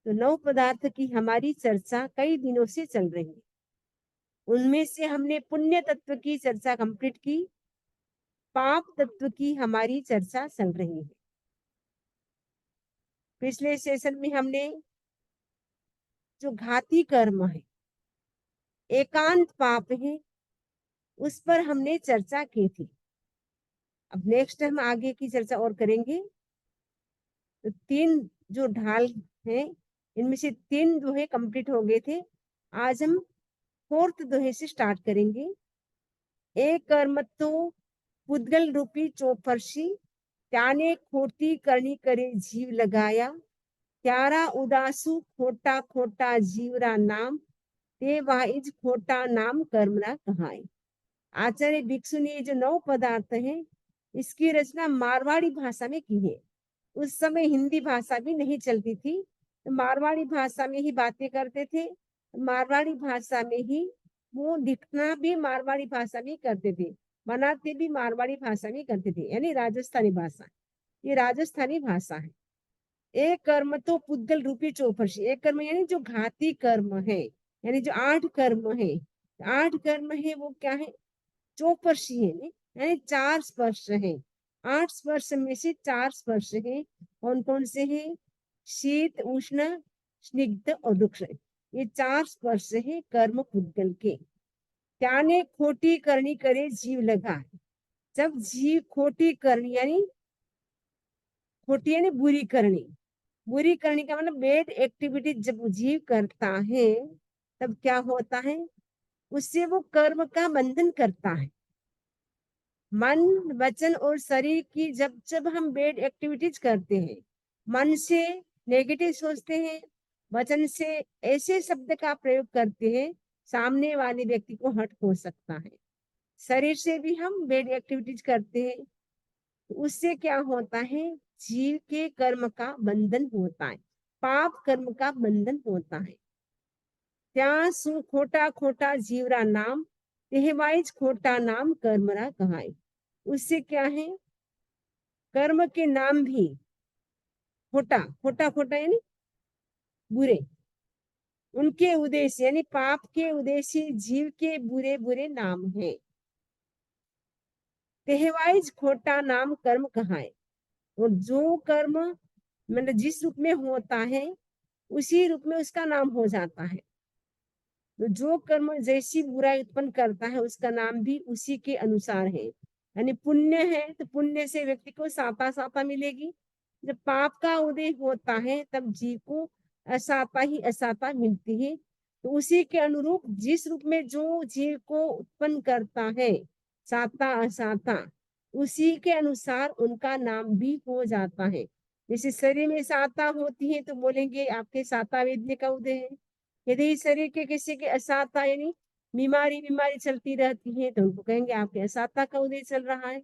तो 9 पदार्थ की हमारी चर्चा कई दिनों से चल रही है। उनमें से हमने पुण्य तत्व की चर्चा कंप्लीट की, पाप तत्व की हमारी चर्चा चल रही है। पिछले सेशन में हमने जो घाती कर्म है, एकांत पाप है, उस पर हमने चर्चा की थी। अब नेक्स्ट हम आगे की चर्चा और करेंगे। तो 3 जो ढाल हैं, इनमें से 3 दोहे कंप्लीट हो गए थे। आज हम 4th दोहे से स्टार्ट करेंगे। एक कर्म तो पुद्गल रूपी चौफरसी, त्याने खोटी करनी करे जीव लगाया, त्यारा उदासु खोटा खोटा जीवरा नाम, ते वाइज खोटा नाम कर्मरा कहाय। आचार्य भिक्षु ने जो 9 पदार्थ है, इसकी रचना मारवाड़ी भाषा में की है। उस समय हिंदी भाषा भी नहीं चलती थी, तो मारवाड़ी भाषा में ही बातें करते थे। मारवाड़ी भाषा में ही वो लिखना भी मारवाड़ी भाषा में करते थे, बनाते भी मारवाड़ी भाषा में करते थे, यानी राजस्थानी भाषा। ये राजस्थानी भाषा है। एक कर्म तो पुद्गल रूपी चौफरसी, एक कर्म यानी जो घाती कर्म है, यानी जो 8 कर्म है। 8 कर्म है वो क्या है? चौफरसी है, यानी 4 स्पर्श है। 8 स्पर्श में से 4 स्पर्श है। कौन कौन से है? शीत, उष्ण, स्निग्ध और रुक्ष। ये 4 स्पर्श है कर्म पुद्गल के। त्याने खोटी करनी करे जीव लगा। जब जीव खोटी करनी, यानी खोटी यानी बुरी करनी, बुरी करनी का मतलब बैड एक्टिविटी जब जीव करता है, तब क्या होता है? उससे वो कर्म का बंधन करता है। मन, वचन और शरीर की जब जब हम बैड एक्टिविटीज करते हैं, मन से नेगेटिव सोचते हैं, वचन से ऐसे शब्द का प्रयोग करते हैं, सामने वाले व्यक्ति को हर्ट हो सकता है। शरीर से भी हम बैड एक्टिविटीज करते हैं, उससे क्या होता है? जीव के कर्म का बंधन होता है, पाप कर्म का बंधन होता है। त्या सु खोटा खोटा जीवरा नाम, तेहवाइज खोटा नाम कर्मरा कहाय। उससे क्या है? कर्म के नाम भी खोटा, खोटा खोटा यानी बुरे, उनके उद्देश्य यानी पाप के उद्देश्य जीव के बुरे बुरे नाम है। तेहवाइज खोटा नाम कर्म कहाय। और जो कर्म मतलब जिस रूप में होता है, उसी रूप में उसका नाम हो जाता है। तो जो कर्म जैसी बुराई उत्पन्न करता है, उसका नाम भी उसी के अनुसार है। यानी पुण्य है तो पुण्य से व्यक्ति को साता साता मिलेगी। जब पाप का उदय होता है, तब जीव को असाता ही असाता मिलती है। तो उसी के अनुरूप जिस रूप में जो जीव को उत्पन्न करता है, साता असाता, उसी के अनुसार उनका नाम भी हो जाता है। जैसे शरीर में साता होती है तो बोलेंगे आपके साता वेदने का उदय है। यदि शरीर के किसी के असाता यानी बीमारी बीमारी चलती रहती है, तो उनको कहेंगे आपके असाता का उदय चल रहा है।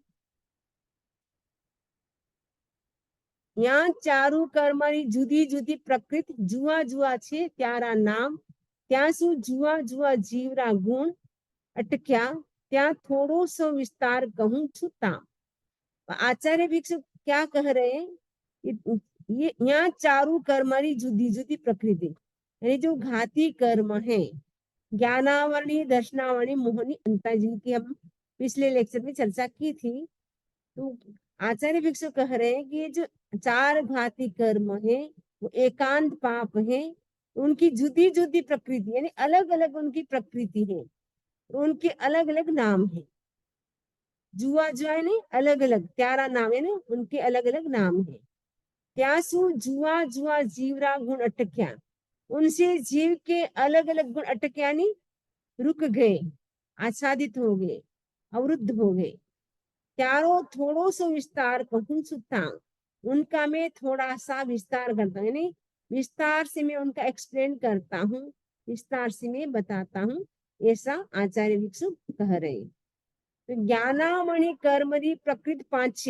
यहाँ चारू कर्मरी जुदी जुदी प्रकृति, जुआ जुआ छे त्यारा नाम, त्यासु जुआ जुआ जीवरा गुण अटक्या, त्या थोड़ो सो विस्तार कहूं छुता। आचार्य भिक्षु क्या कह रहे हैं? ये यहाँ चारू कर्मरी जुदी जुदी प्रकृति, यानी जो घाती कर्म है, ज्ञानावरणी, दर्शनावरणी, मोहनी, अंता, जिनकी हम पिछले लेक्चर में चर्चा की थी। तो आचार्य भिक्षु कह रहे हैं कि ये जो 4 घाती कर्म है, वो एकांत पाप है। उनकी जुदी जुदी प्रकृति यानी अलग अलग उनकी प्रकृति है, उनके अलग अलग नाम है। जुआ जुआ है नहीं, अलग अलग, त्यारा नाम है ना, उनके अलग अलग नाम है। त्यासु जुआ जुआ जीवरा गुण अटक्या, उनसे जीव के अलग अलग गुण अटक्या नहीं, रुक गए, आच्छादित हो गए, अवरुद्ध हो गए। त्यारो थोड़ो सो विस्तार कहूं सुता, उनका मैं थोड़ा सा विस्तार करता हूँ, यानी विस्तार से मैं उनका एक्सप्लेन करता हूँ, विस्तार से मैं बताता हूँ, ऐसा आचार्य भिक्षु कह रहे। तो ज्ञानामणि कर्मरी प्रकृति 5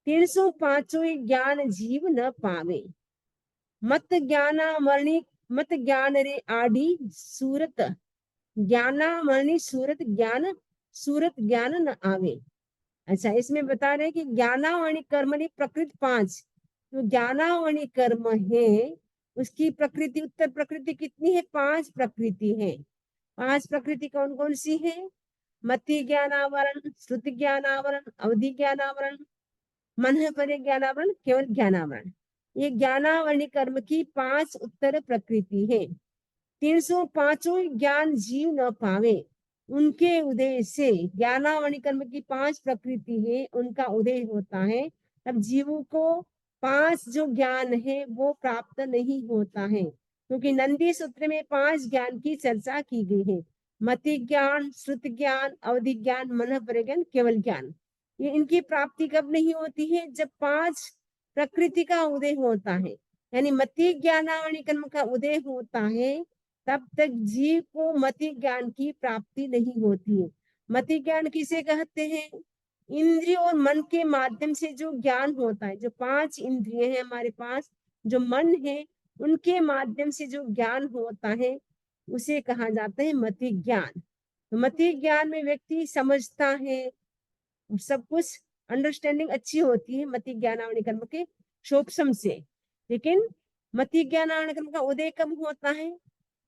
305 ज्ञान जीव न पावे, मत ज्ञानामणि मत ज्ञान रे आडी सूरत, ज्ञानामणि सूरत ज्ञान, सूरत ज्ञान न आवे। अच्छा, इसमें बता रहे कि ज्ञानावणी कर्मणि प्रकृति 5, तो ज्ञानावणी कर्म है उसकी प्रकृति, उत्तर प्रकृति कितनी है? 5 प्रकृति है। 5 प्रकृति कौन कौन सी है? मति ज्ञान आवरण, श्रुति ज्ञान आवरण, अवधि ज्ञान आवरण, मन परे ज्ञान आवरण, केवल ज्ञान आवरण। ये ज्ञानावरणी कर्म की 5 उत्तर प्रकृति है। 305 ज्ञान जीव न पावे, उनके उदय से, ज्ञानावरणी कर्म की 5 प्रकृति है, उनका उदय होता है, तब जीवों को 5 जो ज्ञान है वो प्राप्त नहीं होता है। क्योंकि नंदी सूत्र में 5 ज्ञान की चर्चा की गई है। मति ज्ञान, श्रुति ज्ञान, अवधि ज्ञान, मन पर ज्ञान, केवल ज्ञान। ये इनकी प्राप्ति कब नहीं होती है? जब 5 प्रकृति का उदय होता है, यानी मति ज्ञानावरणी कर्म का उदय होता है, तब तक जीव को मति ज्ञान की प्राप्ति नहीं होती है। मति ज्ञान किसे कहते हैं? इंद्रिय और मन के माध्यम से जो ज्ञान होता है, जो 5 इंद्रिय है हमारे पास, जो मन है, उनके माध्यम से जो ज्ञान होता है उसे कहा जाता है मति ज्ञान। तो मति ज्ञान में व्यक्ति समझता है, सब कुछ अंडरस्टैंडिंग अच्छी होती है मति ज्ञानावरणी कर्म के शोभसम से। लेकिन मति ज्ञानावरणी कर्म का उदय कब होता है?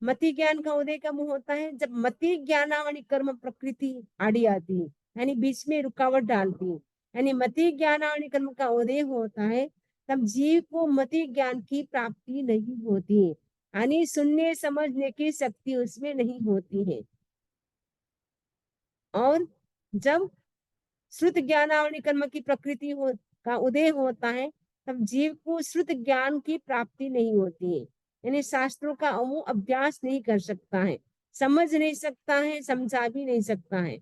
मति ज्ञान का उदय कब होता है? जब मति ज्ञानावरणी कर्म प्रकृति आड़ी आती है, यानी बीच में रुकावट डालती है, यानी मति ज्ञानावरणी कर्म का उदय होता है, तब जीव को मति ज्ञान की प्राप्ति नहीं होती है, यानी सुनने समझने की शक्ति उसमें नहीं होती है। और जब श्रुत ज्ञानावरणी कर्म की प्रकृति का उदय होता है, तब जीव को श्रुत ज्ञान की प्राप्ति नहीं होती है, यानी शास्त्रों का वो अभ्यास नहीं कर सकता है, समझ नहीं सकता है, समझा भी नहीं सकता है।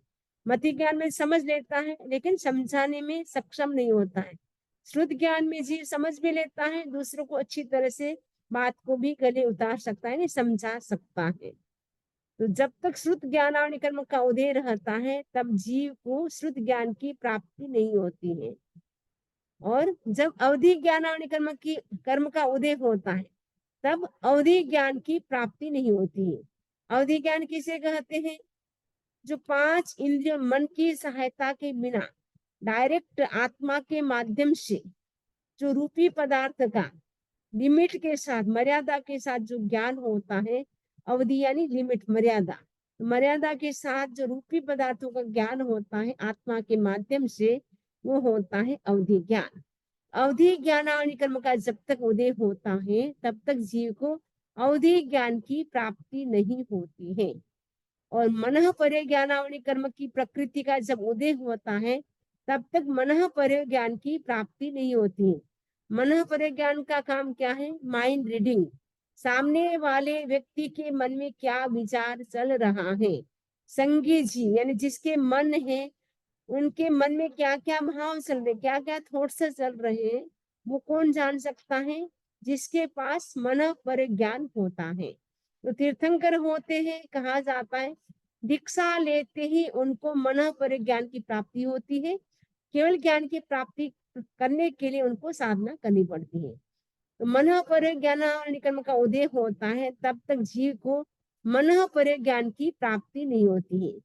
मति ज्ञान में समझ लेता है लेकिन समझाने में सक्षम नहीं होता है। श्रुत ज्ञान में जीव समझ भी लेता है, दूसरों को अच्छी तरह से बात को भी गले उतार सकता है, नहीं समझा सकता है। तो जब तक श्रुत ज्ञानावरणी कर्म का उदय रहता है, तब जीव को श्रुत ज्ञान की प्राप्ति नहीं होती है। और जब अवधि ज्ञानावरणी कर्म का उदय होता है, तब अवधि ज्ञान की प्राप्ति नहीं होती है। अवधि ज्ञान किसे कहते हैं? जो 5 इंद्रिय मन की सहायता के बिना डायरेक्ट आत्मा के माध्यम से जो रूपी पदार्थ का लिमिट के साथ, मर्यादा के साथ जो ज्ञान होता है, अवधि यानी लिमिट, मर्यादा, मर्यादा के साथ जो रूपी पदार्थों का ज्ञान होता है आत्मा के माध्यम से, वो होता है अवधि ज्ञान। अवधि ज्ञानावरणी कर्म का जब तक उदय होता है, तब तक जीव को अवधि ज्ञान की प्राप्ति नहीं होती है। और मनः परे ज्ञानावरणी कर्म की प्रकृति का जब उदय होता है, तब तक मनः परे ज्ञान की प्राप्ति नहीं होती है। मनः परे ज्ञान का काम क्या है? माइंड रीडिंग, सामने वाले व्यक्ति के मन में क्या विचार चल रहा है। संगी जी यानी जिसके मन है, उनके मन में क्या क्या भाव चल रहे, क्या क्या थॉट्स चल रहे हैं, वो कौन जान सकता है? जिसके पास मनः परे ज्ञान होता है। तो तीर्थंकर होते हैं, कहा जाता है दीक्षा लेते ही उनको मनः परे ज्ञान की प्राप्ति होती है। केवल ज्ञान की प्राप्ति करने के लिए उनको साधना करनी पड़ती है। तो मनः परे ज्ञानावरणी कर्म का उदय होता है, तब तक जीव को मनः परे ज्ञान की प्राप्ति नहीं होती है।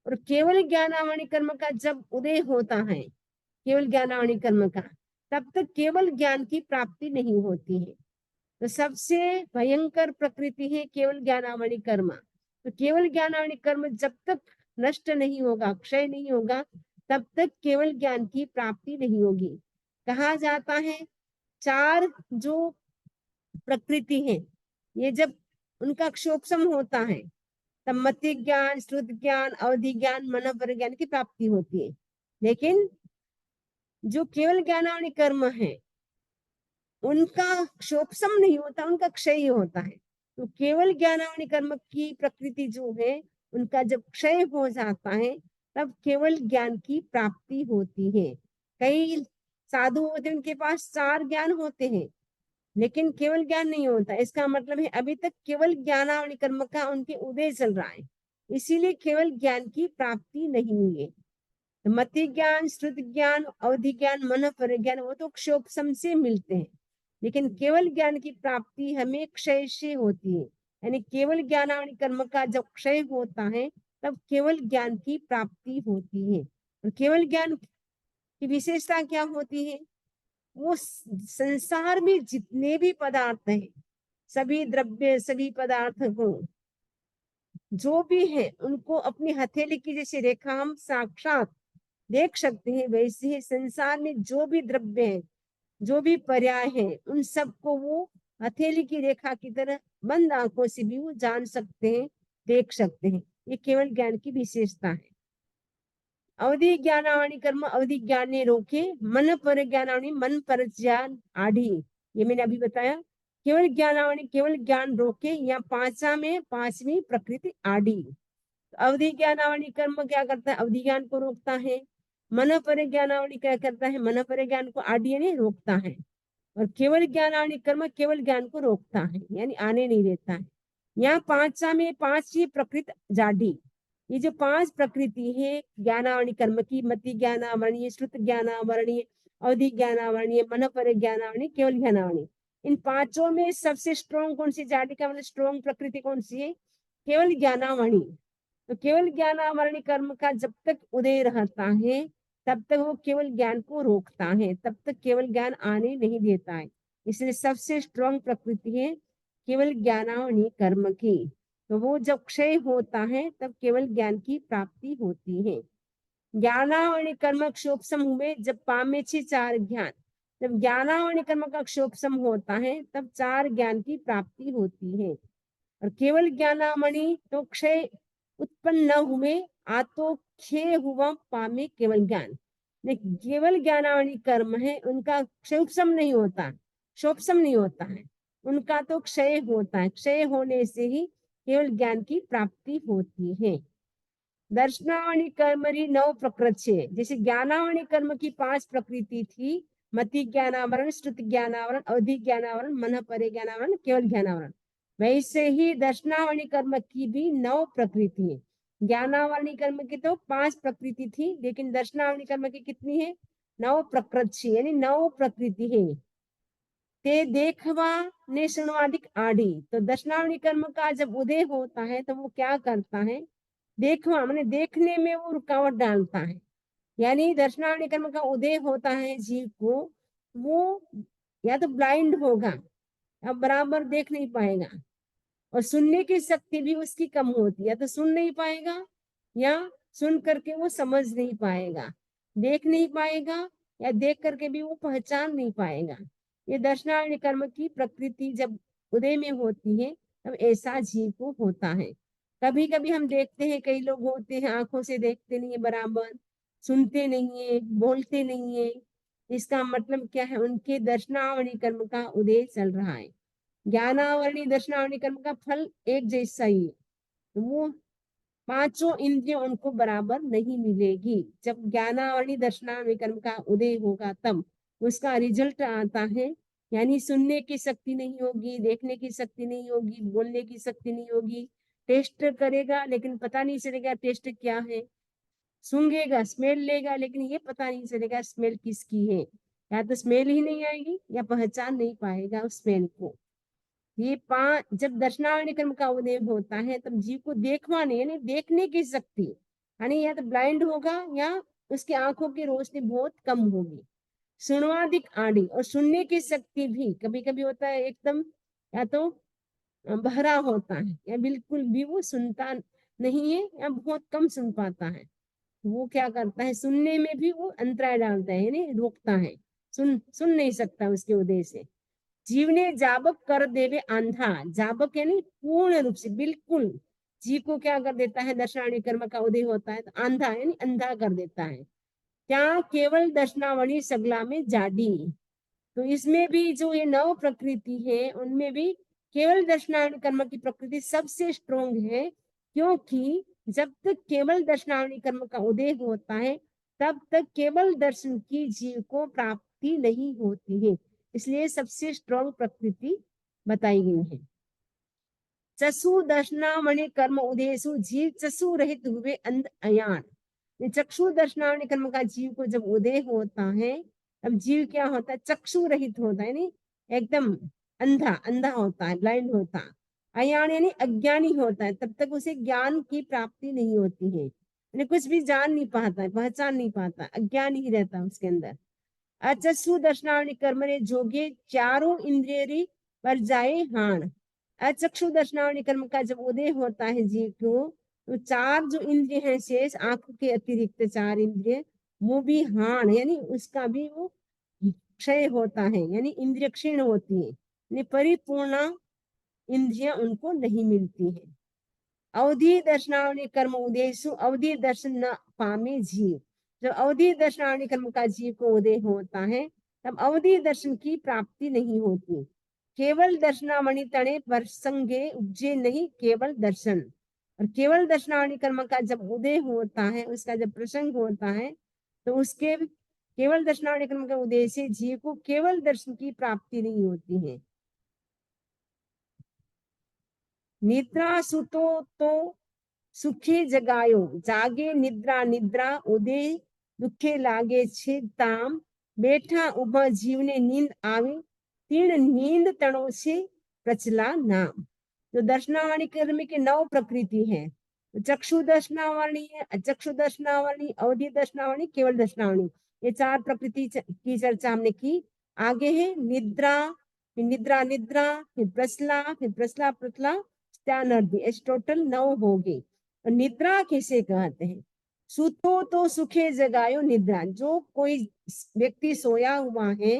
और केवल ज्ञानावरणी कर्म का जब उदय होता है, केवल ज्ञानावरणी कर्म का, तब तक केवल ज्ञान की प्राप्ति नहीं होती है। तो सबसे भयंकर प्रकृति है केवल ज्ञानावरणी कर्म। तो केवल ज्ञानावरणी कर्म जब तक नष्ट नहीं होगा, क्षय नहीं होगा, तब तक केवल ज्ञान की प्राप्ति नहीं होगी। कहा जाता है 4 जो प्रकृति है, ये जब उनका क्षोभसम होता है, तब मति ज्ञान, श्रुत ज्ञान, अवधि ज्ञान, मन पर ज्ञान की प्राप्ति होती है। लेकिन जो केवल ज्ञानावरणी कर्म है, उनका क्षोभसम नहीं होता, उनका क्षय होता है। तो केवल ज्ञानावरणी कर्म की प्रकृति जो है, उनका जब क्षय हो जाता है, तब केवल ज्ञान की प्राप्ति होती है। कई साधु होते हैं, उनके पास 4 ज्ञान होते हैं, लेकिन केवल ज्ञान नहीं होता। इसका मतलब है अभी तक केवल ज्ञानावरणी कर्म का उनके उदय चल रहा है, इसीलिए केवल ज्ञान की प्राप्ति नहीं हुई है। तो मति ज्ञान, श्रुत ज्ञान, अवधि ज्ञान, मन पर ज्ञान, वो तो क्षोभसम से मिलते हैं, लेकिन केवल ज्ञान की प्राप्ति हमें क्षय से होती है। यानी केवल ज्ञानावरणी कर्म का जब क्षय होता है, तब केवल ज्ञान की प्राप्ति होती है। और केवल ज्ञान की विशेषता क्या होती है? वो संसार में जितने भी पदार्थ हैं, सभी द्रव्य, सभी पदार्थ को जो भी है उनको अपनी हथेली की जैसे रेखा हम साक्षात देख सकते हैं, वैसे ही संसार में जो भी द्रव्य है, जो भी पर्याय है, उन सबको वो हथेली की रेखा की तरह बंद आंखों से भी वो जान सकते हैं, देख सकते हैं। ये केवल ज्ञान की विशेषता है। अवधि ज्ञानावणी कर्म अवधि ज्ञान ने रोके, मन पर ज्ञानावणी मन पर ज्ञान आढ़ी। ये मैंने अभी बताया, केवल ज्ञानावणी केवल ज्ञान रोके, या पांचा में पांचवी प्रकृति आढ़ी। अवधि ज्ञानावणी कर्म क्या करता है? अवधि ज्ञान को रोकता है। मन पर ज्ञानावणी क्या करता है? मन पर ज्ञान को आढ़ी यानी रोकता है। और केवल ज्ञानावणी कर्म केवल ज्ञान को रोकता है, यानी आने नहीं देता है। यहाँ पांचा में पांचवी प्रकृति जाढ़ी। ये जो पांच प्रकृति है ज्ञानावणी कर्म की, मति ज्ञानावरणीय, श्रुत ज्ञानावरणीय, अवधि ज्ञानावरणीय, मन पर ज्ञानावरणीय, केवल ज्ञानावरणीय, इन पांचों में सबसे स्ट्रॉन्ग कौन सी जाढ़ी का मतलब स्ट्रॉन्ग प्रकृति कौन सी है? केवल ज्ञानावणी। तो केवल ज्ञानावरणी कर्म का जब तक उदय रहता है तब तक वो केवल ज्ञान को रोकता है, तब तक केवल ज्ञान आने नहीं देता है। इसलिए सबसे स्ट्रॉन्ग प्रकृति है केवल ज्ञानावरणी कर्म की। तो वो जब क्षय होता है तब केवल ज्ञान की प्राप्ति होती है। ज्ञानावरणी कर्म क्षोभसम हुए जब पामे छे चार ज्ञान, जब ज्ञानावरणी कर्म का क्षोभसम होता है तब चार ज्ञान की प्राप्ति होती है। और केवल ज्ञानामणि तो क्षय उत्पन्न न हुए, आतो क्षय हुआ पामे केवल ज्ञान। केवल ज्ञानावणी कर्म है, उनका क्षोभसम नहीं होता, शोभसम नहीं होता है, उनका तो क्षय होता है। क्षय होने से ही केवल ज्ञान की प्राप्ति होती है। दर्शनावणी कर्मरी नव प्रकृति, जैसे ज्ञानावणी कर्म की पांच प्रकृति थी, मति ज्ञानावरण, श्रुति ज्ञानावरण, अवधि ज्ञानावरण, मन परे ज्ञानावरण, केवल ज्ञानावरण, वैसे ही दर्शनावणी कर्म की भी नौ प्रकृति है। ज्ञानावरणी कर्म की तो पांच प्रकृति थी, लेकिन दर्शनावणी कर्म की कितनी है? नौ प्रकृति, यानी नौ प्रकृति है। ते देखवा ने सुनवादिक आड़ी। तो दर्शनावणी कर्म का जब उदय होता है तो वो क्या करता है? देखवा मैंने देखने में वो रुकावट डालता है। यानी दर्शनावणी कर्म का उदय होता है जीव को, वो या तो ब्लाइंड होगा, अब बराबर देख नहीं पाएगा, और सुनने की शक्ति भी उसकी कम होती है, तो सुन नहीं पाएगा या सुन करके वो समझ नहीं पाएगा, देख नहीं पाएगा या देख करके भी वो पहचान नहीं पाएगा। ये दर्शनावली कर्म की प्रकृति जब उदय में होती है तब ऐसा जीव को होता है। कभी कभी हम देखते हैं कई लोग होते हैं आंखों से देखते नहीं है बराबर, सुनते नहीं है, बोलते नहीं है। इसका मतलब क्या है? उनके दर्शनावली कर्म का उदय चल रहा है। ज्ञानावरणी दर्शनावरणी कर्म का फल एक जैसा ही है, तो वो पांचों इंद्रियों उनको बराबर नहीं मिलेगी। जब ज्ञानावरणी दर्शनावरणी कर्म का उदय होगा तब उसका रिजल्ट आता है। यानी सुनने की शक्ति नहीं होगी, देखने की शक्ति नहीं होगी, बोलने की शक्ति नहीं होगी, टेस्ट करेगा लेकिन पता नहीं चलेगा टेस्ट क्या है, सूंघेगा, स्मेल लेगा, लेकिन ये पता नहीं चलेगा स्मेल किसकी है, या तो स्मेल ही नहीं आएगी या पहचान नहीं पाएगा उस स्मेल को। ये पांच जब दर्शनावली कर्म का उदय होता है तब जीव को देखवाने यानी देखने की शक्ति, यानी या तो ब्लाइंड होगा या उसकी आंखों की रोशनी बहुत कम होगी। सुनवादिक आड़ी, और सुनने की शक्ति भी कभी कभी होता है एकदम या तो बहरा होता है या बिल्कुल भी वो सुनता नहीं है या बहुत कम सुन पाता है। वो क्या करता है? सुनने में भी वो अंतराय डालता है, यानी रोकता है, सुन नहीं सकता उसके उदय से। जीव ने जाबक कर देवे अंधा, जाबक यानी पूर्ण रूप से बिल्कुल जीव को क्या कर देता है? दर्शनावली कर्म का उदय होता है तो अंधा यानी अंधा कर देता है। क्या केवल दर्शनावली सगला में जाडी। तो इसमें भी जो ये नव प्रकृति है उनमें भी केवल दर्शनावली कर्म की प्रकृति सबसे स्ट्रोंग है, क्योंकि जब तक केवल दर्शनावली कर्म का उदय होता है तब तक केवल दर्शन की जीव को प्राप्ति नहीं होती है। इसलिए सबसे स्ट्रॉन्ग प्रकृति बताई गई है। चसु दर्शनावली कर्म उदयसु जीव चसु रहित हुए अंध अयान। चक्षु दर्शनावली कर्म का जीव को जब उदय होता है तब जीव क्या होता है? चक्षु रहित होता है, नहीं एकदम अंधा अंधा होता है, ब्लाइंड होता है। अयान यानी अज्ञानी होता है, तब तक उसे ज्ञान की प्राप्ति नहीं होती है, यानी कुछ भी जान नहीं पाता है, पहचान नहीं पाता, अज्ञान ही रहता है उसके अंदर। अचसु दर्शनावली कर्म रे जोगे चारों इंद्रियरी पर जाए हान। अचक्षु दर्शनावली कर्म का जब उदय होता है जीव को, तो चार जो इंद्रिय हैं शेष, आंखों के अतिरिक्त चार इंद्रिय, वो भी हान यानी उसका भी वो क्षय होता है, यानी इंद्रिय क्षीण होती है, यानी परिपूर्ण इंद्रियां उनको नहीं मिलती है। अवधि दर्शनावली कर्म उदयसु अवधि दर्शन न पामे जीव। जब अवधि दर्शनावली कर्म का जीव को उदय होता है, तब अवधि दर्शन की प्राप्ति नहीं होती। केवल दर्शनावली तणे प्रसंगे उपजे नहीं केवल दर्शन। और केवल दर्शनावली कर्म का जब उदय होता है, उसका जब प्रसंग होता है, तो उसके केवल दर्शनावली कर्म के उदय से जीव को केवल दर्शन की प्राप्ति नहीं होती है। निद्रा सुतो तो सुखे जगायो, जागे निद्रा निद्रा उदय दुखे लागे छिताम, बैठा उभा जीवने नींद आवे, तीन नींद तणों से प्रचला नाम। जो दर्शनावली कर्म की 9 प्रकृति है, चक्षु दर्शनावली है, अचक्षु दर्शनावली, अवधि दर्शनावली, केवल दर्शनावली, ये 4 प्रकृति की चर्चा हमने की। आगे है निद्रा, फिर निद्रा निद्रा, फिर प्रसला, फिर प्रसला प्रसला, टोटल 9 हो गई। निद्रा किसे कहते हैं? सुतो तो सुखे जगायो निद्रा। जो कोई व्यक्ति सोया हुआ है,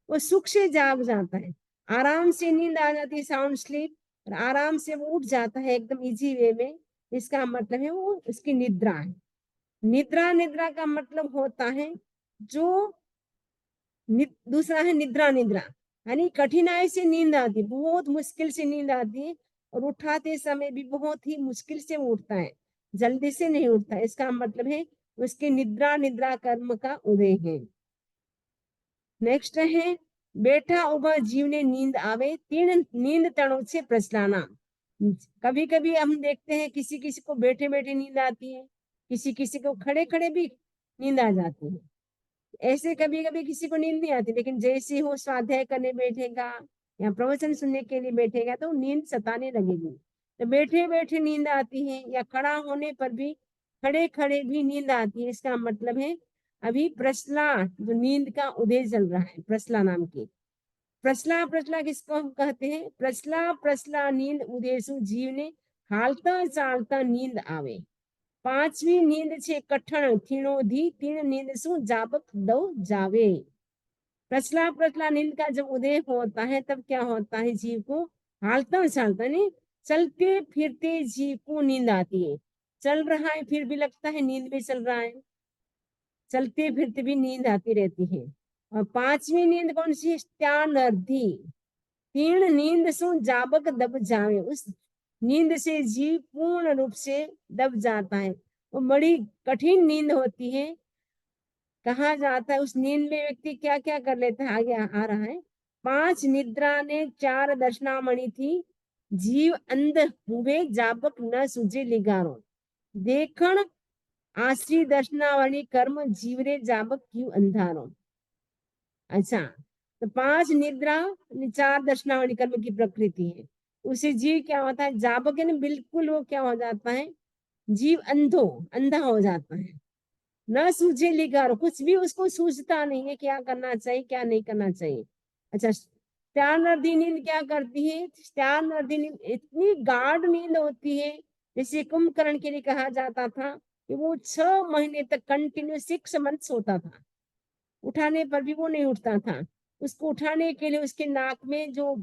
वो सुख से जाग जाता है, आराम से नींद आ जाती है, साउंड स्लीप, और आराम से वो उठ जाता है एकदम इजी वे में। इसका मतलब है वो उसकी निद्रा है। निद्रा निद्रा का मतलब होता है जो दूसरा है निद्रा निद्रा, यानी कठिनाई से नींद आती, बहुत मुश्किल से नींद आती है, और उठाते समय भी बहुत ही मुश्किल से उठता है, जल्दी से नहीं उठता। इसका मतलब है उसके निद्रा निद्रा कर्म का उदय है। नेक्स्ट है बैठा उभा जीवने नींद आवे, तीन नींद तणों से प्रचलाना। कभी कभी हम देखते हैं किसी किसी को बैठे बैठे नींद आती है, किसी किसी को खड़े खड़े भी नींद आ जाती है। ऐसे कभी कभी किसी को नींद नहीं आती, लेकिन जैसे हो स्वाध्याय करने बैठेगा या प्रवचन सुनने के लिए बैठेगा तो नींद सताने लगेगी। तो बैठे बैठे नींद आती है, या खड़ा होने पर भी खड़े खड़े भी नींद आती है। इसका मतलब है अभी प्रसला, जो नींद का उदय चल रहा है, प्रसला नाम की। प्रसला प्रसला किसको हम कहते हैं? प्रसला प्रसला नींद उदेशु जीव ने हालता चालता नींद आवे। पांचवी नींद छे कठण थीणो धी, तीन नींद सु जाबक दो जावे। प्रचला प्रचला नींद का जब उदय होता है, तब क्या होता है? जीव को हालता चालता नहीं, चलते फिरते जीव को नींद आती है। चल रहा है फिर भी लगता है नींद में चल रहा है, चलते फिरते भी नींद आती रहती है। और पांचवी नींद कौन सी? त्यानर्धी। तीन नींद सु जाबक दब जावे। उस नींद से जीव पूर्ण रूप से दब जाता है। वो बड़ी कठिन नींद होती है। कहा जाता है उस नींद में व्यक्ति क्या क्या कर लेता है, आगे आ रहा है। 5 निद्रा ने 4 दर्शनामणि थी, जीव अंध हुए जाबक न सूझे लिगारो। देखण आश्री दर्शनावली कर्म जीवरे जाबक क्यों अंधारो। अच्छा, तो 5 निद्रा 4 दर्शनावली कर्म की प्रकृति है। उसे जीव क्या होता है? जाबक है ना, बिल्कुल वो क्या हो जाता है? जीव अंधा हो जाता है। न सूझे लिगारो, कुछ भी उसको सूझता नहीं है, क्या करना चाहिए क्या नहीं करना चाहिए। अच्छा, त्यानर्दी नींद क्या करती है? त्यानर्दी नींद इतनी गाढ़ नींद होती है, जैसे कुंभकर्ण के लिए कहा जाता था कि वो 6 महीने तक कंटिन्यू 6 मंथ्स होता था, उठाने पर भी वो नहीं उठता था। उसको उठाने के लिए उसके नाक में जो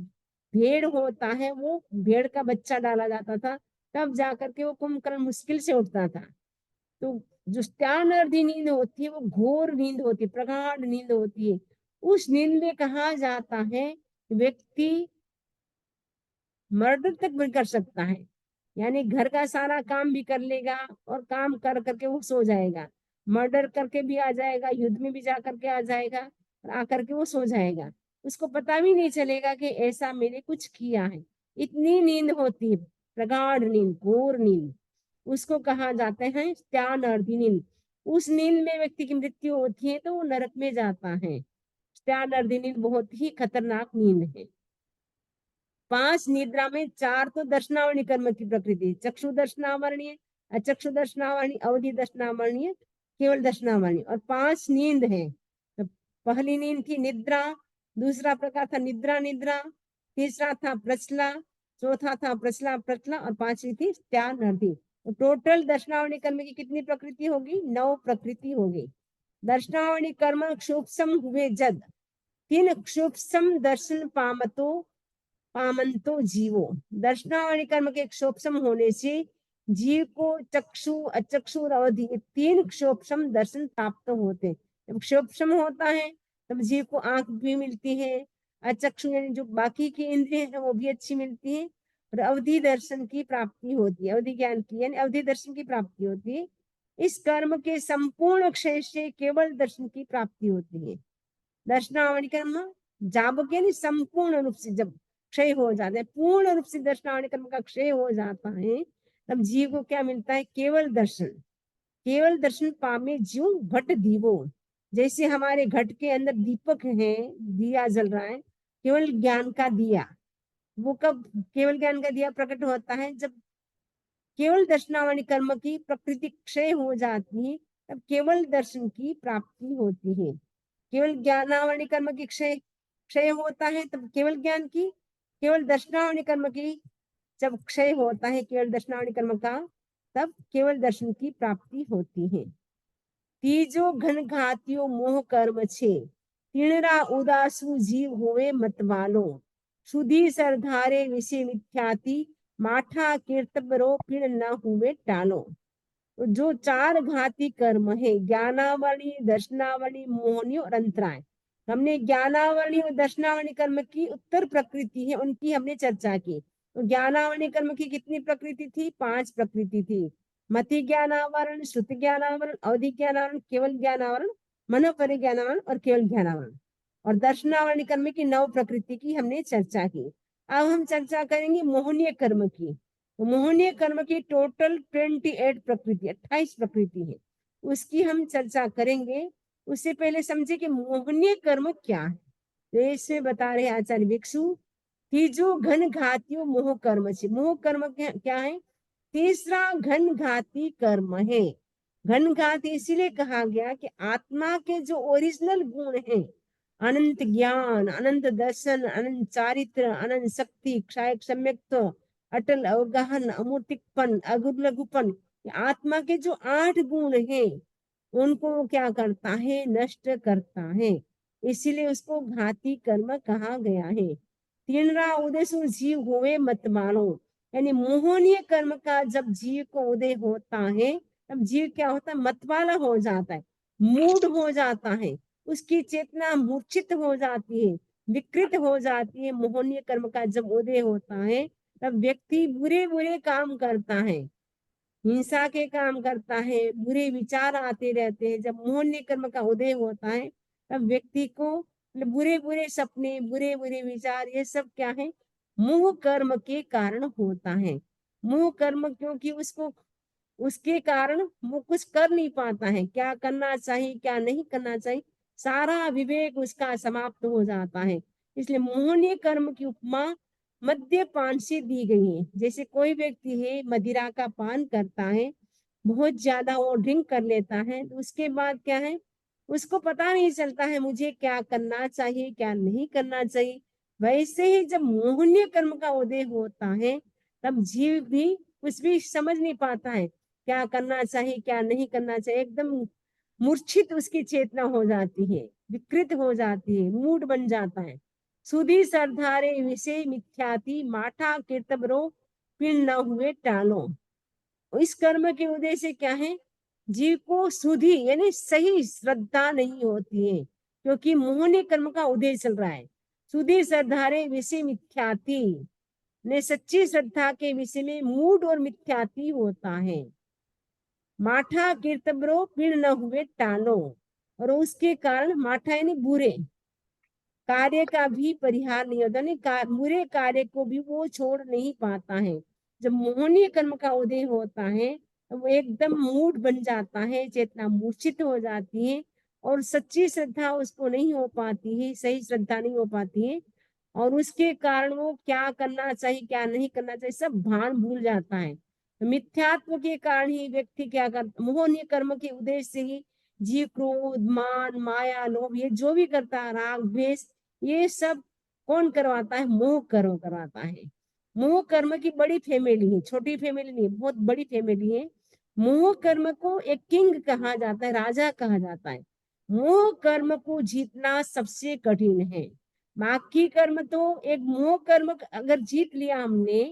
भेड़ होता है, वो भेड़ का बच्चा डाला जाता था, तब जाकर के वो कुंभकर्ण मुश्किल से उठता था। तो जो त्यानर्दी नींद होती है वो घोर नींद होती है, प्रगाढ़ नींद होती है। उस नींद में कहा जाता है व्यक्ति मर्डर तक भी कर सकता है, यानी घर का सारा काम भी कर लेगा और काम कर करके वो सो जाएगा, मर्डर करके भी आ जाएगा, युद्ध में भी जा करके आ जाएगा, और आकर के वो सो जाएगा। उसको पता भी नहीं चलेगा कि ऐसा मैंने कुछ किया है। इतनी नींद होती है, प्रगाढ़ नींद, घोर नींद, उसको कहा जाते हैं त्यानर्दी नींद। उस नींद में व्यक्ति की मृत्यु होती है तो वो नरक में जाता है। त्यानर्दी नींद बहुत ही खतरनाक नींद है। 5 निद्रा में 4 तो दर्शनावली कर्म की प्रकृति, चक्षु दर्शनावरणीय, अचक्षु दर्शनावरणीय, अवधि दर्शनावरणीय, केवल दर्शनावरणीय, और 5 नींद है। तो पहली नींद थी निद्रा, दूसरा प्रकार था निद्रा निद्रा, तीसरा था प्रचला, चौथा था प्रचला प्रचला और पांचवी थी त्या नरती। तो टोटल दर्शनावली कर्म की कितनी प्रकृति होगी? 9 प्रकृति होगी। दर्शनावली कर्म क्षुप्सम हुए जद, तीन क्षुप्सम दर्शन पामंतो जीवो। दर्शनावली कर्म के क्षोपसम होने से जीव को चक्षु अचक्षु और अवधि, तीन क्षोपसम दर्शन प्राप्त होते। जब क्षोपसम होता है तब जीव को आंख भी मिलती है, अचक्षु यानी जो बाकी की इंद्रिय है वो भी अच्छी मिलती है, और अवधि दर्शन की प्राप्ति होती है, अवधि ज्ञान की यानी अवधि दर्शन की प्राप्ति होती है। इस कर्म के संपूर्ण क्षय से केवल दर्शन की प्राप्ति होती है। दर्शनावली कर्म जाब के संपूर्ण रूप से जब क्षय हो जाता है, पूर्ण रूप से दर्शनावली कर्म का क्षय हो जाता है, तब जीव को क्या मिलता है? केवल दर्शन। केवल दर्शन पामे जीव घट दीवो। जैसे हमारे घट के अंदर दीपक है, दिया जल रहा है, केवल ज्ञान का दिया। वो कब केवल ज्ञान का दिया प्रकट होता है? जब केवल दर्शनावली कर्म की प्रकृति क्षय हो जाती है, तब केवल दर्शन की प्राप्ति होती है। केवल ज्ञानावली कर्म की क्षय क्षय होता है तब केवल ज्ञान की, केवल दर्शनावली कर्म की जब क्षय होता है केवल दर्शनावली कर्म का, तब केवल दर्शन की प्राप्ति होती है। तीजो घन घातियो मोह कर्म छे, तीणरा उदासु जीव होवे मतवालो, सुधी सरधारे विषय मिथ्याति, माठा कीर्तबरो पिण न हुए टालो। तो जो चार घाती कर्म है, ज्ञानावली, दर्शनावली, मोहनी और अंतराय, हमने ज्ञानावली और दर्शनावली कर्म की उत्तर प्रकृति है उनकी हमने चर्चा की। तो ज्ञानावली कर्म की कितनी प्रकृति थी? 5 प्रकृति थी। मति ज्ञानावरण, श्रुति ज्ञानावरण, अवधि ज्ञानावरण, केवल ज्ञानावरण, मनोपरि ज्ञानावरण और केवल ज्ञानावरण। और दर्शनावली कर्म की 9 प्रकृति की हमने चर्चा की। अब हम चर्चा करेंगे मोहनीय कर्म की। मोहनीय कर्म की टोटल 28 प्रकृति, 28 प्रकृति है, उसकी हम चर्चा करेंगे। उससे पहले समझे कि मोहनीय कर्म क्या है। तो इसमें बता रहे आचार्य भिक्षु कि जो घन घातियों मोह कर्म से, मोह कर्म क्या है? तीसरा घन घाती कर्म है। घन घाती इसीलिए कहा गया कि आत्मा के जो ओरिजिनल गुण हैं, अनंत ज्ञान, अनंत दर्शन, अनंत चारित्र, अनंत शक्ति, क्षय सम्यक्त्व, अटल अवगाहन, अमूर्तिकपन, अगुलघुपन, आत्मा के जो 8 गुण हैं उनको क्या करता है? नष्ट करता है। इसीलिए उसको घाती कर्म कहा गया है। तीनरा उदय जीव होवे मत मानो, यानी मोहनीय कर्म का जब जीव को उदय होता है तब जीव क्या होता है? मतवाला हो जाता है, मूड हो जाता है, उसकी चेतना मूर्छित हो जाती है, विकृत हो जाती है। मोहनीय कर्म का जब उदय होता है तब व्यक्ति बुरे बुरे काम करता है, हिंसा के काम करता है, बुरे विचार आते रहते हैं। जब मोहनीय कर्म का उदय होता है तब व्यक्ति को बुरे बुरे सपने, बुरे बुरे विचार, ये सब क्या है? मोह कर्म के कारण होता है। मोह कर्म क्योंकि उसको उसके कारण वो कुछ कर नहीं पाता है, क्या करना चाहिए क्या नहीं करना चाहिए, सारा विवेक उसका समाप्त हो जाता है। इसलिए मोहनीय कर्म की उपमा मद्यपान से दी गई है। जैसे कोई व्यक्ति है मदिरा का पान करता है, बहुत ज्यादा वो ड्रिंक कर लेता है, तो उसके बाद क्या है? उसको पता नहीं चलता है मुझे क्या करना चाहिए क्या नहीं करना चाहिए। वैसे ही जब मोहनीय कर्म का उदय होता है तब जीव भी कुछ भी समझ नहीं पाता है, क्या करना चाहिए क्या नहीं करना चाहिए, एकदम मूर्छित उसकी चेतना हो जाती है, विकृत हो जाती है, मूड बन जाता है। सुधी सरधारे विषय मिथ्याति, माठा कीर्तबरो पिण न हुए टालो। इस कर्म के उदय से क्या है? जीव को सुधी यानी सही श्रद्धा नहीं होती है, क्योंकि मोहनीय कर्म का उदय चल रहा है। सुधी श्रद्धारे विषय मिथ्याति ने सच्ची श्रद्धा के विषय में मूड और मिथ्याति होता है। माठा कीर्तबरो पिण न हुए टालो, और उसके कारण माठा यानी बुरे कार्य का भी परिहार नहीं होता, नहीं बुरे कार्य को भी वो छोड़ नहीं पाता है। जब मोहनीय कर्म का उदय होता है तो वो एकदम मूड बन जाता है, चेतना मूर्छित हो जाती है, और सच्ची श्रद्धा उसको नहीं हो पाती है, सही श्रद्धा नहीं हो पाती है, और उसके कारण वो क्या करना चाहिए क्या नहीं करना चाहिए सब भान भूल जाता है। मिथ्यात्व के कारण ही व्यक्ति क्या करता, मोहनीय कर्म के उद्देश्य से ही जीव क्रोध मान माया लोभ ये जो भी करता है, राग द्वेष, ये सब कौन करवाता है? मोह कर्म करवाता है। मोह कर्म की बड़ी फैमिली है, छोटी फैमिली नहीं, बहुत बड़ी फैमिली है। मोह कर्म को एक किंग कहा जाता है, राजा कहा जाता है। मोह कर्म को जीतना सबसे कठिन है। बाकी कर्म तो एक मोह कर्म अगर जीत लिया हमने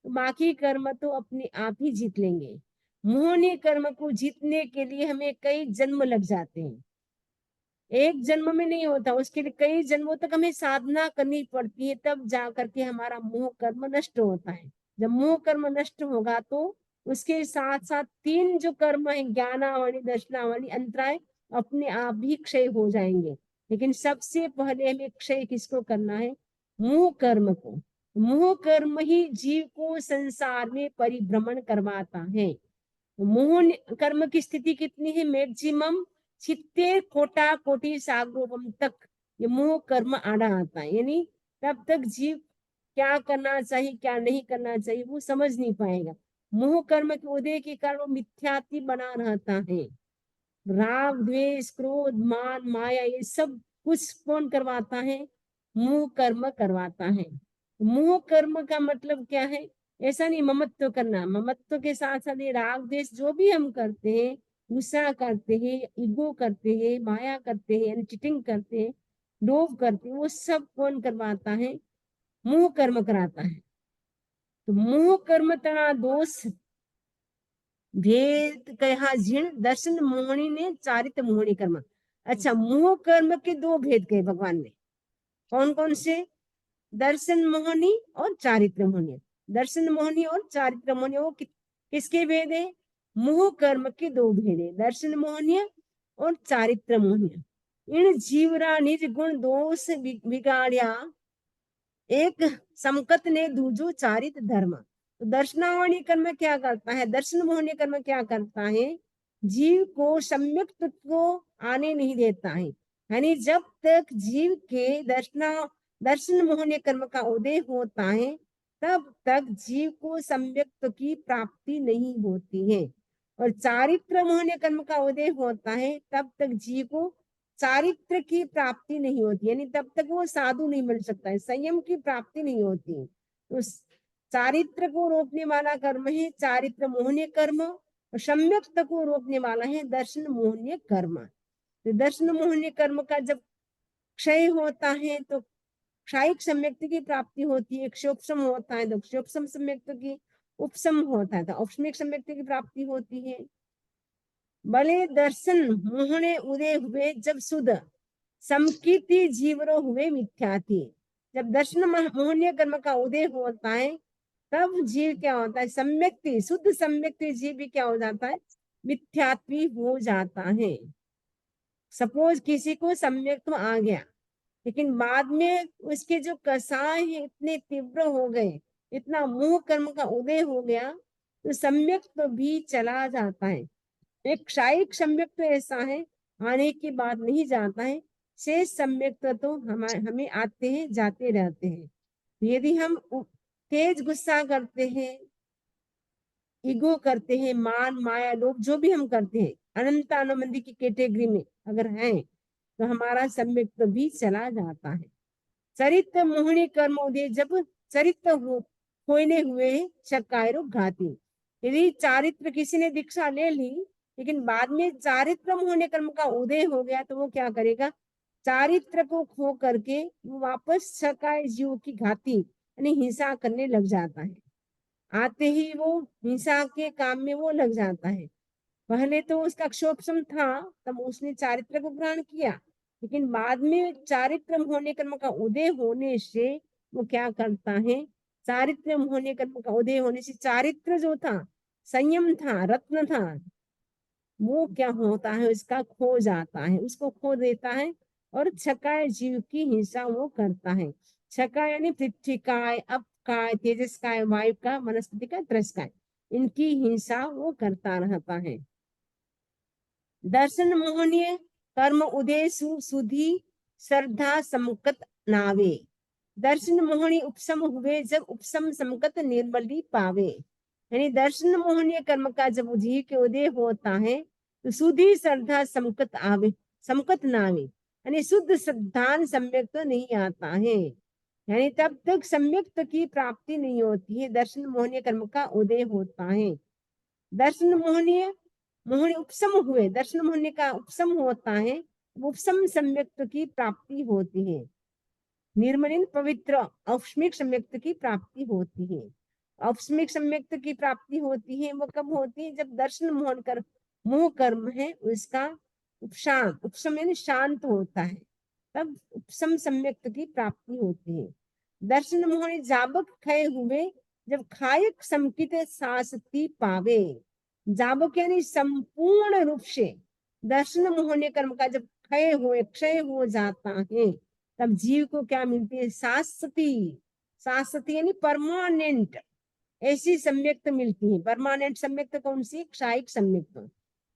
तो बाकी कर्म तो अपने आप ही जीत लेंगे। मोहनी कर्म को जीतने के लिए हमें कई जन्म लग जाते हैं। एक जन्म में नहीं होता, उसके लिए कई जन्मों तक हमें साधना करनी पड़ती है, तब जा करके हमारा मोह कर्म नष्ट होता है। जब मोह कर्म नष्ट होगा तो उसके साथ साथ तीन जो कर्म है, ज्ञानावली, दर्शनावली, अंतराय, अपने आप ही क्षय हो जाएंगे। लेकिन सबसे पहले हमें क्षय किसको करना है? मोह कर्म को। मोह कर्म ही जीव को संसार में परिभ्रमण करवाता है। मोह कर्म की स्थिति कितनी है? मैक्सिमम 70 कोटा कोटि सागरोपम तक ये मोह कर्म आड़ा आता है। यानी तब तक जीव क्या करना चाहिए क्या नहीं करना चाहिए वो समझ नहीं पाएगा। मोह कर्म के उदय के कारण वो मिथ्यात्व बना रहता है। राग, द्वेष, क्रोध, मान, माया, ये सब कुछ कौन करवाता है? मोह कर्म करवाता है। मोह कर्म का मतलब क्या है? ऐसा नहीं ममत्व करना, ममत्व के साथ साथ ये राग द्वेष जो भी हम करते हैं, गुस्सा करते हैं, ईगो करते हैं, माया करते हैं, चीटिंग करते हैं, लोभ करते हैं, वो सब कौन करवाता है? मोह कर्म कराता है। तो मोह कर्म तना दोष भेद कहा जीर्ण, दर्शन मोहनी ने चारित्र मोहनी कर्म। अच्छा, मोह कर्म के दो भेद कहे भगवान ने, कौन कौन से? दर्शन मोहनी और चारित्र मोहनी। दर्शन मोहनी और चारित्र मोहनी वो किसके भेद है? मोह कर्म के दो भेद है, दर्शन मोहनी और चारित्र मोहनी। इन जीवरा निज गुण दोष बिगाड़िया, एक समकत ने दूजो चारित धर्म। तो दर्शनावणी कर्म क्या करता है? दर्शन मोहनी कर्म क्या करता है? जीव को सम्यक तत्व को आने नहीं देता है। यानी जब तक जीव के दर्शन मोहनी कर्म का उदय होता है तब तक जीव को सम्यक की प्राप्ति नहीं होती है। और चारित्र मोहनी कर्म का उदय होता है तब तक जीव को चारित्र की प्राप्ति नहीं होती, यानी तब तक वो साधु नहीं बन सकता है, संयम की प्राप्ति नहीं होती। तो चारित्र को रोकने वाला कर्म है चारित्र मोहनीय कर्म, और सम्यक को रोकने वाला है दर्शन मोहनीय कर्म। तो दर्शन मोहनीय कर्म का जब क्षय होता है तो क्षायिक सम्यक्त की प्राप्ति होती है, क्षोपम होता है तो क्षोपम सम्यक्त की उपशम होता है तो औपशमिक सम्यक्त की प्राप्ति होती है। भले दर्शन मोहने उदय हुए जब सुध समकीर्ति जीवरो हुए मिथ्याति। जब दर्शन मोहनीय कर्म का उदय होता है तब जीव क्या होता है? सम्यक्ति, शुद्ध सम्यक्ति जीव भी क्या हो जाता है? मिथ्यात्वी हो जाता है। सपोज किसी को सम्यक्त्व आ गया लेकिन बाद में उसके जो कसाय है इतने तीव्र हो गए, इतना मोह कर्म का उदय हो गया तो सम्यक्त्व भी चला जाता है। एक क्षायिक सम्यक्त्व ऐसा है आने की बात नहीं जाता है, शेष सम्यक्त्व तो हमें आते हैं जाते रहते हैं। यदि हम तेज गुस्सा करते हैं, ईगो करते हैं, मान माया लोभ जो भी हम करते हैं अनंत अनुबंधी की कैटेगरी में अगर हैं तो हमारा सम्यक्त्व भी चला जाता है। चरित्र मोहनी कर्म उदय जब चरित्र होने हुए शकायरो घाती। यदि चारित्र किसी ने दीक्षा ले ली लेकिन बाद में चारित्र मोहनी कर्म का उदय हो गया तो वो क्या करेगा? चारित्र को खो करके वो वापस शकाय जीव की घाती यानी हिंसा करने लग जाता है। आते ही वो हिंसा के काम में वो लग जाता है। पहले तो उसका क्षोभम था तब उसने चारित्र को ग्रहण किया, लेकिन बाद में चारित्र होने कर्म का उदय होने से वो क्या करता है? चारित्र होने कर्म का उदय होने से चारित्र जो था, संयम था, रत्न था, वो क्या होता है? उसका खो जाता है, उसको खो देता है और छकाय जीव की हिंसा वो करता है। छकाय यानी पृथ्वी काय, अप काय, तेजस काय, वायु का, वनस्पति का, त्रस इनकी हिंसा वो करता रहता है। दर्शन मोहनीय कर्म उदय सुधी श्रद्धा समकत नावे। दर्शन मोहनी उपशम हुए जब उपशम समकत निर्मली पावे। यानी दर्शन मोहनीय कर्म का जब जीव के उदय होता है तो सुधी श्रद्धा समकत आवे, समकत नावे यानी शुद्ध श्रद्धान सम्यक तो नहीं आता है। यानी तब तक सम्यक्त की प्राप्ति नहीं होती है, दर्शन मोहनीय कर्म का उदय होता है। दर्शन मोहनीय मोहनी उपशम हुए, दर्शन मोहनीय का उपशम होता है, उपशम सम्यक्त की प्राप्ति होती है। निर्मलिन पवित्र औष्मिक सम्यक्त की प्राप्ति होती है। औष्मिक सम्यक्त की प्राप्ति होती है वो कब होती है? जब दर्शन मोहन कर मोह कर्म है उसका उपशांत, उपशम यानी शांत होता है, तब उपशम सम्यक्त की प्राप्ति होती है। दर्शन मोहन जाबक खय हुए, जब खायक समकित सासती पावे। जाबक यानी संपूर्ण रूप से दर्शन मोहन कर्म का जब क्षय हो जाता है, तब जीव को क्या मिलती है? शाश्वती। शाश्वती यानी परमानेंट, ऐसी सम्यक्त मिलती है। परमानेंट सम्यक्त कौन सी? क्षायिक सम्यक्त।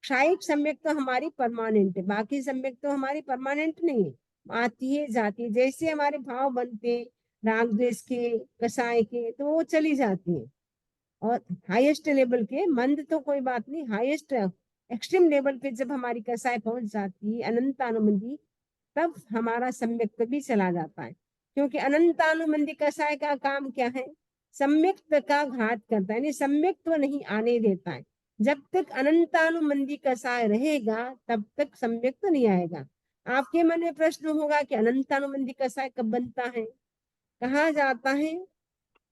क्षायिक सम्यक्त तो हमारी परमानेंट है, बाकी सम्यक्त तो हमारी परमानेंट नहीं है, आती है जाती है। जैसे हमारे भाव बनते हैं राग द्वेष के, कसाय के, तो वो चली जाती है। और हाईएस्ट लेवल के, मंद तो कोई बात नहीं, हाईएस्ट एक्सट्रीम लेवल पे जब हमारी कसाय पहुंच जाती है अनंतानुमंदी, तब हमारा सम्यक्त भी चला जाता है। क्योंकि अनंतानुमंदी कसाय का काम क्या है? सम्यक्त का घात करता है, यानी सम्यक्त नहीं आने देता है। जब तक अनंतानुमंदी कसाय रहेगा तब तक सम्यक्त नहीं आएगा। आपके मन में प्रश्न होगा कि अनंतानुमंदी कसाय कब बनता है? कहा जाता है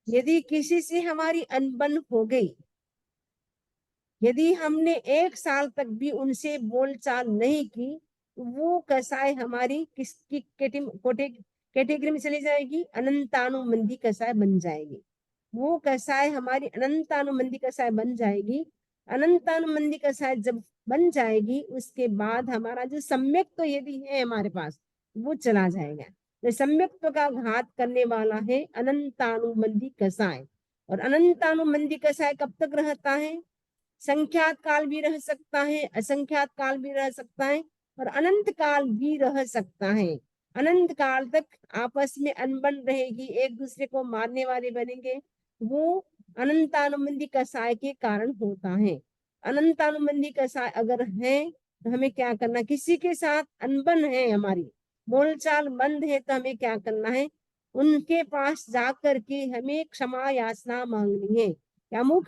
यदि किसी से हमारी अनबन हो गई, यदि हमने 1 साल तक भी उनसे बोलचाल नहीं की, वो कसाय हमारी किसकी कैटेगरी में चली जाएगी? अनंतानुमंदी कसाय बन जाएगी। वो कसाय हमारी अनंतानुमंदी कसाय बन जाएगी। अनंतानुमंदी कसाय जब बन जाएगी, उसके बाद हमारा जो सम्यक्त तो यदि है हमारे पास, वो चला जाएगा। तो सम्यक्त का घात करने वाला है अनंतानुमंदी कसाय। और अनंतानुमंदी कसाय कब तक रहता है? संख्यात काल भी रह सकता है, असंख्यात काल भी रह सकता है, और अनंत काल भी रह सकता है। अनंत काल तक आपस में अनबन रहेगी, एक दूसरे को मारने वाले बनेंगे, वो अनंतानुबंधी कसाय के कारण होता है। अनंतानुबंधी कसाय अगर है तो हमें क्या करना? किसी के साथ अनबन है, हमारी बोलचाल बंद है, तो हमें क्या करना है? उनके पास जाकर के हमें क्षमा याचना मांगनी है। क्या मुख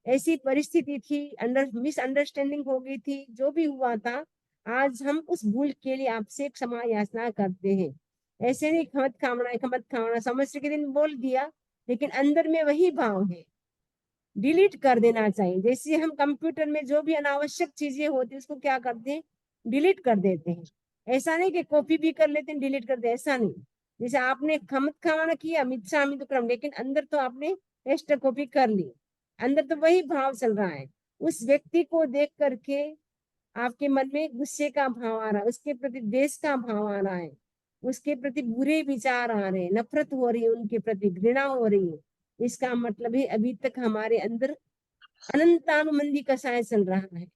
ऐसी परिस्थिति थी, मिसअंडरस्टैंडिंग हो गई थी, जो भी हुआ था, आज हम उस भूल के लिए आपसे क्षमा याचना करते हैं। ऐसे नहीं खमत खावना समझ के दिन बोल दिया, लेकिन अंदर में वही भाव है, डिलीट कर देना चाहिए। जैसे हम कंप्यूटर में जो भी अनावश्यक चीजें होती है उसको क्या करते हैं? डिलीट कर देते हैं। ऐसा नहीं कि कॉपी भी कर लेते हैं डिलीट कर दे, ऐसा नहीं। जैसे आपने खमत खावना किया, मिच्छामि दुक्कडम, लेकिन अंदर तो आपने टेस्ट कॉपी कर ली, अंदर तो वही भाव चल रहा है। उस व्यक्ति को देख करके आपके मन में गुस्से का भाव आ रहा है, उसके प्रति द्वेष का भाव आ रहा है, उसके प्रति बुरे विचार आ रहे हैं, नफरत हो रही है, उनके प्रति घृणा हो रही है। इसका मतलब है अभी तक हमारे अंदर अनंतानुबंधी कसाय चल रहा है।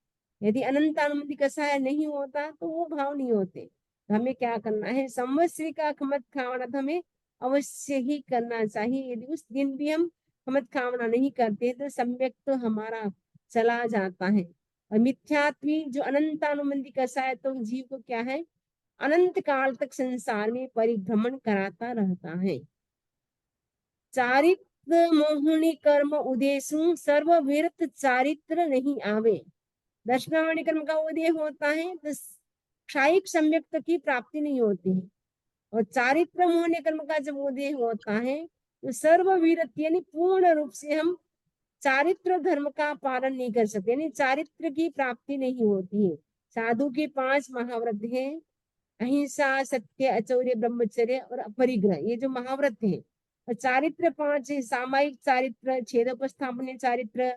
यदि अनंतानुबंधी कसाय नहीं होता तो वो भाव नहीं होते। तो हमें क्या करना है? संवत्सरी का खमत खावना तो हमें अवश्य ही करना चाहिए। यदि उस दिन भी हम खमत खावना नहीं करते तो सम्यक तो हमारा चला जाता है। और मिथ्यात्वी जो अनंतानुबंधी कसाय, तो जीव को क्या है? अनंत काल तक संसार में परिभ्रमण कराता रहता है। चारित्र मोहिनी कर्म उदेशु सर्व विरत चारित्र नहीं आवे। दशनावणी कर्म का उदय होता है तो क्षायिक सम्यक्त की प्राप्ति नहीं होती है। और चारित्र मोहनी कर्म का जब उदय होता है तो सर्व विरत यानी पूर्ण रूप से हम चारित्र धर्म का पालन नहीं कर सकते, यानी चारित्र की प्राप्ति नहीं होती है। साधु के 5 महाव्रत हैं, अहिंसा, सत्य, अचौर्य, ब्रह्मचर्य और अपरिग्रह, ये जो महाव्रत है। और चारित्र 5 है, सामायिक चारित्र, छेदोपस्थापन चारित्र,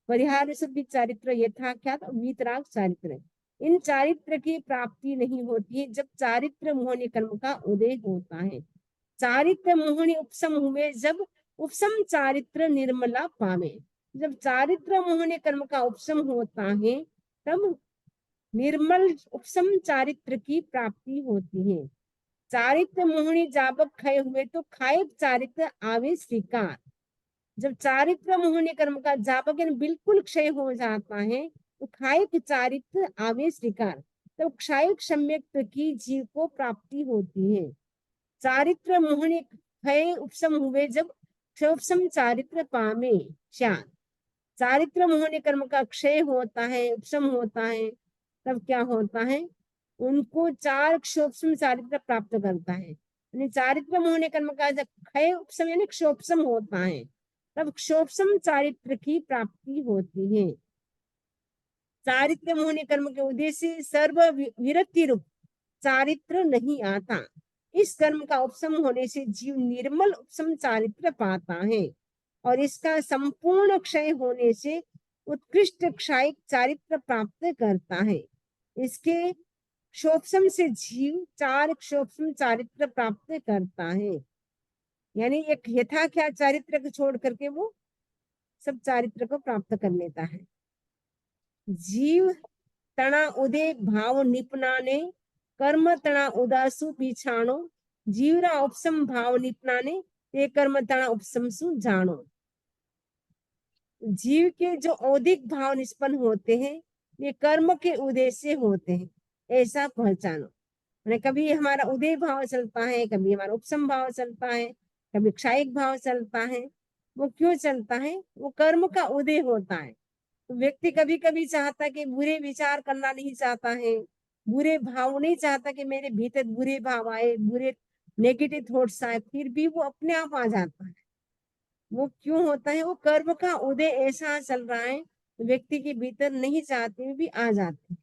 परिहार शुद्धि चारित्र, यथाख्यात और वीतराग चारित्र। इन चारित्र की प्राप्ति नहीं होती है जब चारित्र मोहनी कर्म का उदय होता है। चारित्र मोहनी उपशम हुए जब उपशम चारित्र निर्मला पावे। जब चारित्र मोहनी कर्म का उपशम होता है तब निर्मल उपशम चारित्र की प्राप्ति होती है। चारित्र मोहनी जाबक खय हुए तो खायक चारित्र आवे स्वीकार। जब चारित्र मोहनी कर्म का जाबक बिल्कुल क्षय हो जाता है तो खायक चारित्र आवे स्वीकार, तो क्षायक सम्यक्त की जीव को प्राप्ति होती है। चारित्र मोहनी क्षय उपशम हुए जब क्षयोपशम चारित्र पामे श्यान। चारित्र होने कर्म का क्षय होता है, उपशम होता है, तब क्या होता है, उनको चार क्षोपशम चारित्र प्राप्त करता है। यानी चारित्र होने कर्म का जब क्षय उपशम यानी क्षोपशम होता है, तब क्षोपशम चारित्र की प्राप्ति होती है। चारित्र होने कर्म के उद्देश्य सर्व विरक्ति रूप चारित्र नहीं आता। इस कर्म का उपशम होने से जीव निर्मल उपशम चारित्र पाता है, और इसका संपूर्ण क्षय होने से उत्कृष्ट क्षायिक चारित्र प्राप्त करता है। इसके क्षोपशम से जीव चार क्षोपशम चारित्र प्राप्त करता है। यानी एक यथा क्या चारित्र को छोड़ करके वो सब चारित्र को प्राप्त कर लेता है। जीव तना उदे भाव निपनाने कर्म तना उदासु पीछाणो। जीवरा उपशम भाव निपनाने ते कर्म तना उपशम सु जानो। जीव के जो औदिक भाव निष्पन्न होते हैं, ये कर्म के उद्देश्य होते हैं, ऐसा पहचानो। कभी हमारा उदय भाव चलता है, कभी हमारा उपशम भाव चलता है, कभी क्षायिक भाव चलता है। वो क्यों चलता है? वो कर्म का उदय होता है। तो व्यक्ति कभी कभी चाहता है कि बुरे विचार करना नहीं चाहता है, बुरे भाव नहीं चाहता कि मेरे भीतर बुरे भाव आए, बुरे नेगेटिव थॉट्स आए, फिर भी वो अपने आप आ जाता है। वो क्यों होता है? वो कर्म का उदय ऐसा चल रहा है, व्यक्ति के भीतर नहीं चाहते हुए भी आ जाते हैं।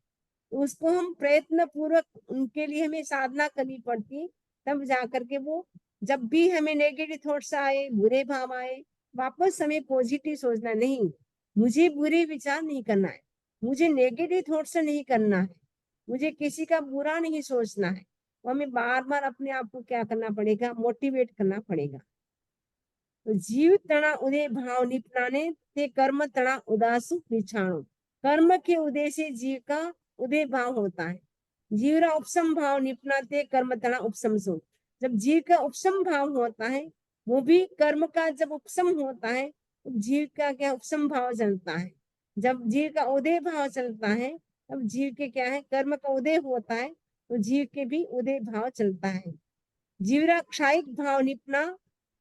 तो उसको हम प्रयत्न पूर्वक, उनके लिए हमें साधना करनी पड़ती, तब जाकर के वो, जब भी हमें नेगेटिव थॉट्स आए, बुरे भाव आए, वापस हमें पॉजिटिव सोचना, नहीं मुझे बुरे विचार नहीं करना है, मुझे नेगेटिव थॉट्स नहीं करना है, मुझे किसी का बुरा नहीं सोचना है। वो हमें बार बार अपने आप को क्या करना पड़ेगा? मोटिवेट करना पड़ेगा। तो जीव तना उदय भाव निपनाने ते कर्म तना उदासु पिछाणो। कर्म के उदय से जीव का उदय भाव होता है। जीवरा उपशम भाव निपनाते कर्म तना उपशम सो। जब जीव का उपशम भाव होता है, वो भी कर्म का जब उपशम होता है, तो जीव का क्या उपशम भाव चलता है। जब जीव का उदय भाव चलता है, तब जीव के क्या है, कर्म का उदय होता है, तो जीव के भी उदय भाव चलता है। जीवरा क्षायिक भाव निपना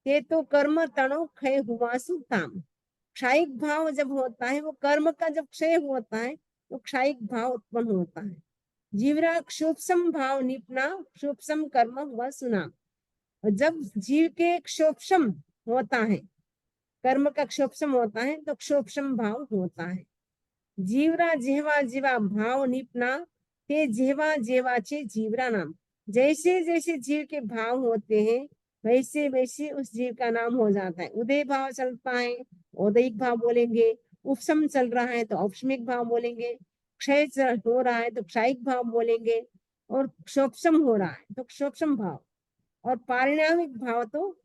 ते तो कर्म तणो क्षय हुआ सुताम। क्षायिक भाव जब होता है, वो कर्म का जब क्षय होता है, तो क्षायिक भाव उत्पन्न होता है। जीवरा क्षोपसम भाव निपना क्षोपसम कर्म हुआ सुना। और जब जीव के क्षोपसम होता है, कर्म का क्षोपसम होता है, तो क्षोपसम भाव होता है। जीवरा जेवा जीवा भाव निपना ते जेवा जेवाचे जीवरा नाम। जैसे जैसे जीव के भाव होते हैं, वैसे वैसे उस जीव का नाम हो जाता है। उदय भाव चलता है, औदयिक भाव बोलेंगे। उपशम चल रहा है तो औपशमिक भाव बोलेंगे। क्षय हो रहा है तो क्षायिक भाव बोलेंगे, और क्षोपशम हो रहा है तो क्षोपशम भाव। और पारिणामिक भाव तो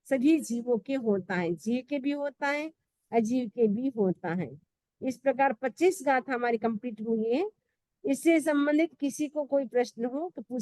सभी जीवों के होता है, जीव के भी होता है, अजीव के भी होता है। इस प्रकार 25 गाथा हमारी कंप्लीट हुई है। इससे संबंधित किसी को कोई प्रश्न हो तो पूछ